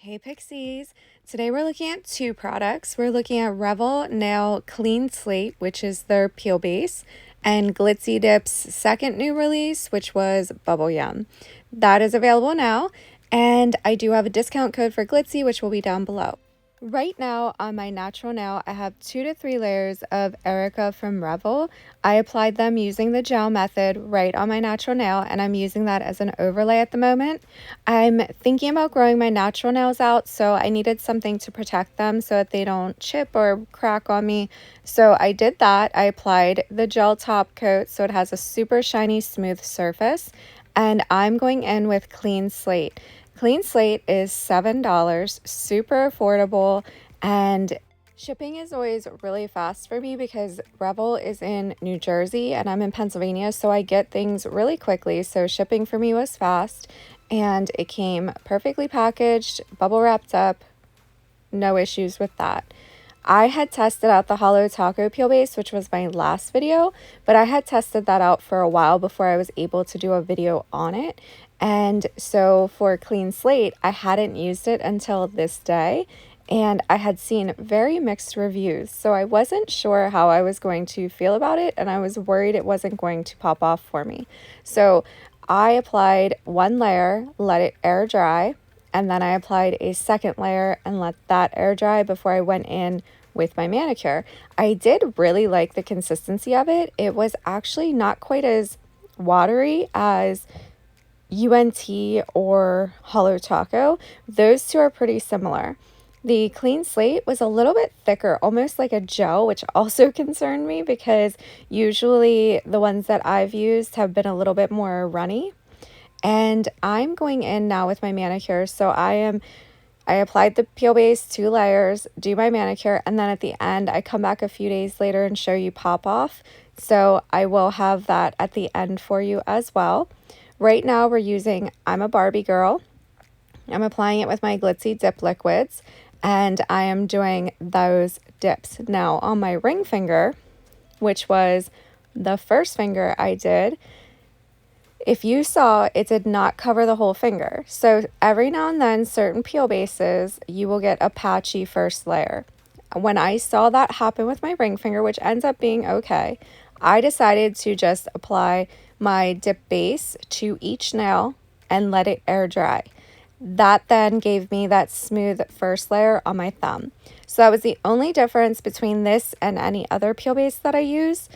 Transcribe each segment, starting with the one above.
Hey Pixies! Today we're looking at two products. We're looking at Revel Nail Clean Slate, which is their peel base, and Glitzy Dip's second new release, which was Bubble Yum. That is available now, and I do have a discount code for Glitzy, which will be down below. Right now on my natural nail, I have 2 to 3 layers of Erica from Revel. I applied them using the gel method right on my natural nail, and I'm using that as an overlay at the moment. I'm thinking about growing my natural nails out, so I needed something to protect them so that they don't chip or crack on me. So I did that. I applied the gel top coat so it has a super shiny, smooth surface, and I'm going in with Clean Slate. Clean Slate is $7, super affordable, and shipping is always really fast for me because Revel is in New Jersey and I'm in Pennsylvania, so I get things really quickly. So shipping for me was fast, and it came perfectly packaged, bubble wrapped up, no issues with that. I had tested out the Hollow Taco Peel Base, which was my last video, but I had tested that out for a while before I was able to do a video on it. And so for Clean Slate, I hadn't used it until this day, and I had seen very mixed reviews. So I wasn't sure how I was going to feel about it, and I was worried it wasn't going to pop off for me. So I applied one layer, let it air dry, and then I applied a second layer and let that air dry before I went in with my manicure. I did really like the consistency of it. It was actually not quite as watery as UNT or Hollow Taco. Those two are pretty similar. The Clean Slate was a little bit thicker, almost like a gel, which also concerned me because usually the ones that I've used have been a little bit more runny. And I'm going in now with my manicure. So I applied the peel base 2 layers, do my manicure, and then at the end I come back a few days later and show you pop off. So I will have that at the end for you as well. Right now we're using I'm a Barbie Girl. I'm applying it with my Glitzy Dip liquids, and I am doing those dips. Now on my ring finger, which was the first finger I did, if you saw, it did not cover the whole finger. So every now and then, certain peel bases, you will get a patchy first layer. When I saw that happen with my ring finger, which ends up being okay, I decided to just apply my dip base to each nail and let it air dry. That then gave me that smooth first layer on my thumb. So that was the only difference between this and any other peel base that I use,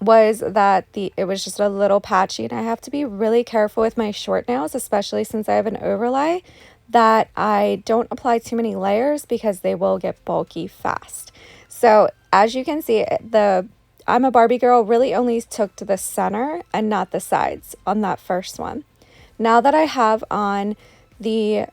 was that it was just a little patchy, and I have to be really careful with my short nails, especially since I have an overlay, that I don't apply too many layers because they will get bulky fast. So as you can see, the I'm a Barbie Girl really only took to the center and not the sides on that first one. Now that I have on the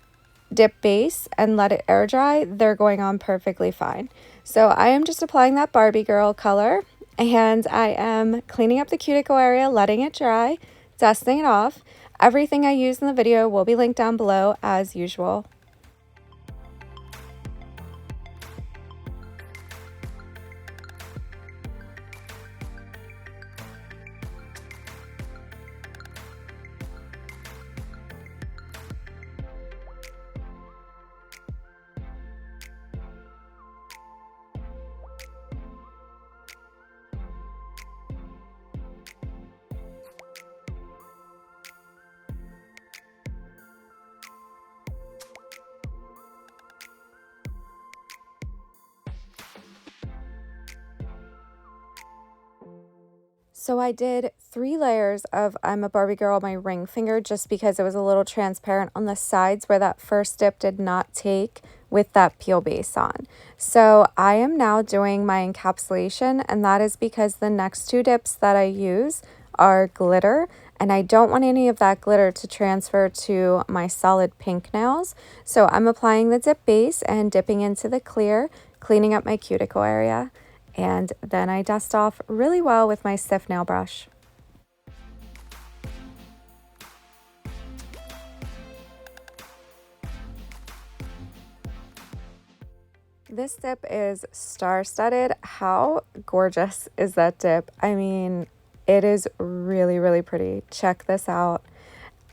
dip base and let it air dry, they're going on perfectly fine. So I am just applying that Barbie Girl color, and I am cleaning up the cuticle area, letting it dry, dusting it off. Everything I used in the video will be linked down below as usual. So I did 3 layers of I'm a Barbie Girl on my ring finger just because it was a little transparent on the sides where that first dip did not take with that peel base on. So I am now doing my encapsulation, and that is because the next 2 dips that I use are glitter, and I don't want any of that glitter to transfer to my solid pink nails. So I'm applying the dip base and dipping into the clear, cleaning up my cuticle area, and then I dust off really well with my stiff nail brush. This dip is star-studded. How gorgeous is that dip? I mean, it is really, really pretty. Check this out.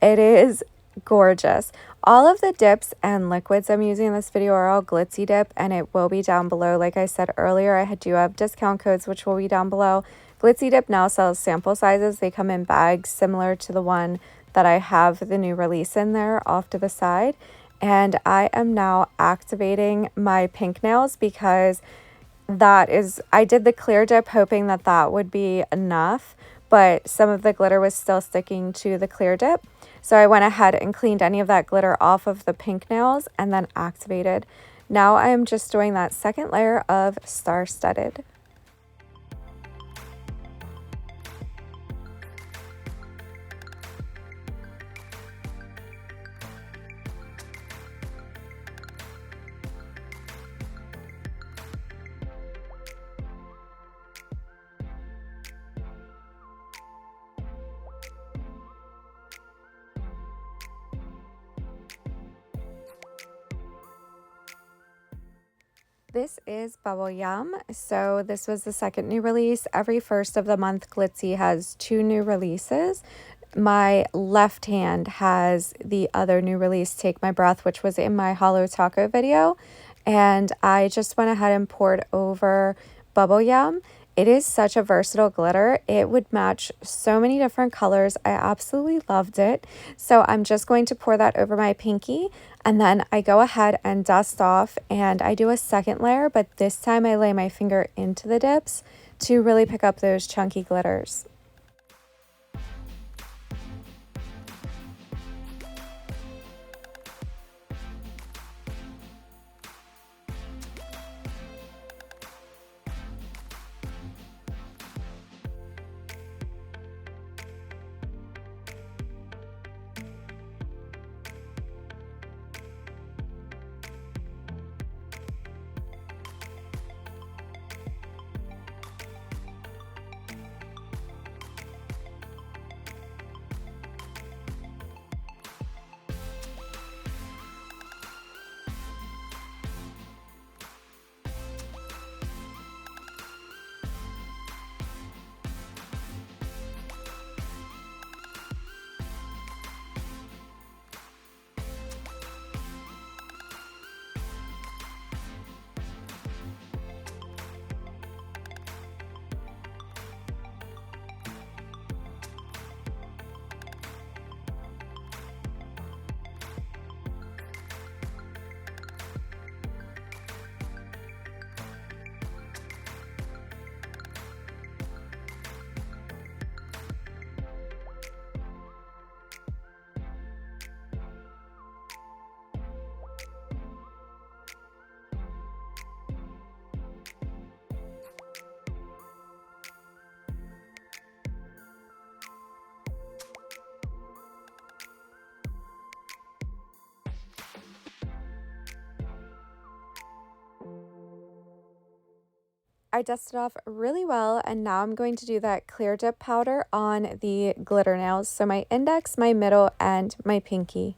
It is gorgeous. All of the dips and liquids I'm using in this video are all Glitzy Dip, and it will be down below. Like I said earlier, I do have discount codes, which will be down below. Glitzy Dip now sells sample sizes. They come in bags similar to the one that I have the new release in there off to the side. And I am now activating my pink nails because I did the clear dip hoping that that would be enough, but some of the glitter was still sticking to the clear dip. So I went ahead and cleaned any of that glitter off of the pink nails and then activated. Now I am just doing that second layer of Star Studded. This is Bubble Yum. So this was the second new release. Every first of the month, Glitzy has 2 new releases. My left hand has the other new release, Take My Breath, which was in my Hollow Taco video. And I just went ahead and poured over Bubble Yum. It is such a versatile glitter. It would match so many different colors. I absolutely loved it. So I'm just going to pour that over my pinky, and then I go ahead and dust off, and I do a second layer, but this time I lay my finger into the dips to really pick up those chunky glitters. I dusted off really well, and now I'm going to do that clear dip powder on the glitter nails. So my index, my middle, and my pinky.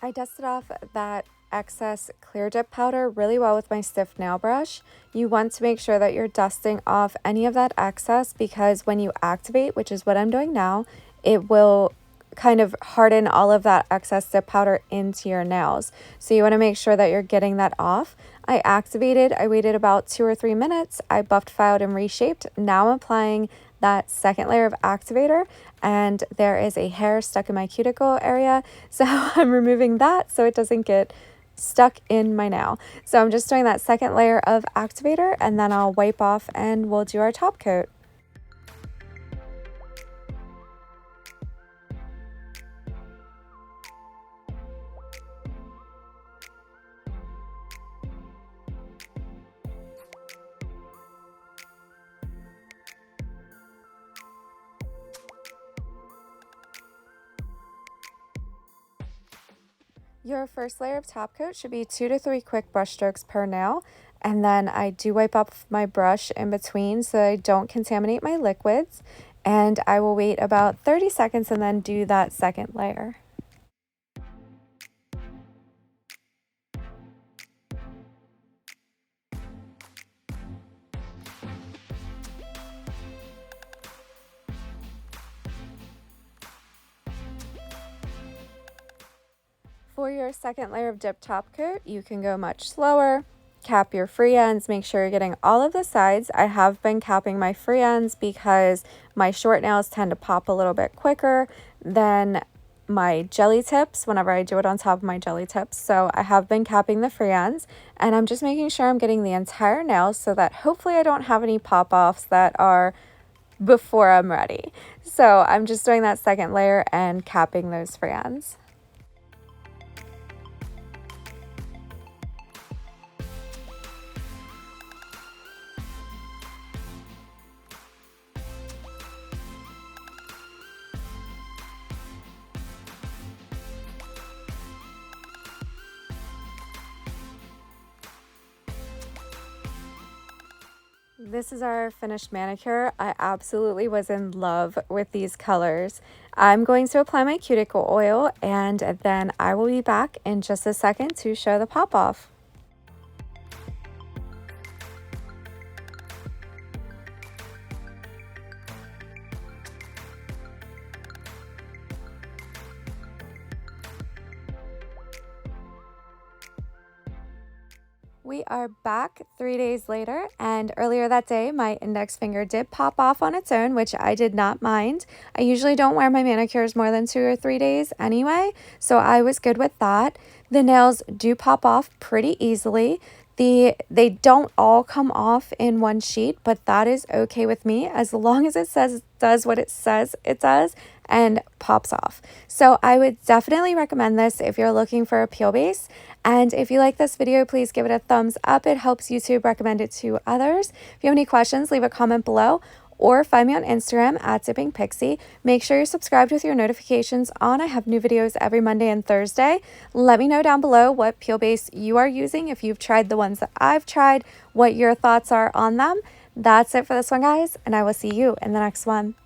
I dusted off that excess clear dip powder really well with my stiff nail brush. You want to make sure that you're dusting off any of that excess, because when you activate, which is what I'm doing now, it will kind of harden all of that excess dip powder into your nails. So you want to make sure that you're getting that off. I activated, I waited about 2 or 3 minutes, I buffed, filed, and reshaped. Now I'm applying that second layer of activator, and there is a hair stuck in my cuticle area, so I'm removing that so it doesn't get stuck in my nail. So I'm just doing that second layer of activator, and then I'll wipe off and we'll do our top coat. Your first layer of top coat should be 2 to 3 quick brush strokes per nail, and then I do wipe off my brush in between so I don't contaminate my liquids, and I will wait about 30 seconds and then do that second layer. For your second layer of dip top coat, you can go much slower. Cap your free ends, make sure you're getting all of the sides. I have been capping my free ends because my short nails tend to pop a little bit quicker than my jelly tips whenever I do it on top of my jelly tips. So I have been capping the free ends, and I'm just making sure I'm getting the entire nail so that hopefully I don't have any pop-offs that are before I'm ready. So I'm just doing that second layer and capping those free ends. This is our finished manicure. I absolutely was in love with these colors. I'm going to apply my cuticle oil, and then I will be back in just a second to show the pop off. We are back 3 days later, and earlier that day my index finger did pop off on its own, which I did not mind. I usually don't wear my manicures more than 2 or 3 days anyway, so I was good with that. The nails do pop off pretty easily. They don't all come off in one sheet, but that is okay with me as long as it says it does what it says it does and pops off. So I would definitely recommend this if you're looking for a peel base. And if you like this video, please give it a thumbs up. It helps YouTube recommend it to others. If you have any questions, leave a comment below or find me on Instagram at DippingPixie. Make sure you're subscribed with your notifications on. I have new videos every Monday and Thursday. Let me know down below what peel base you are using, if you've tried the ones that I've tried, what your thoughts are on them. That's it for this one, guys, and I will see you in the next one.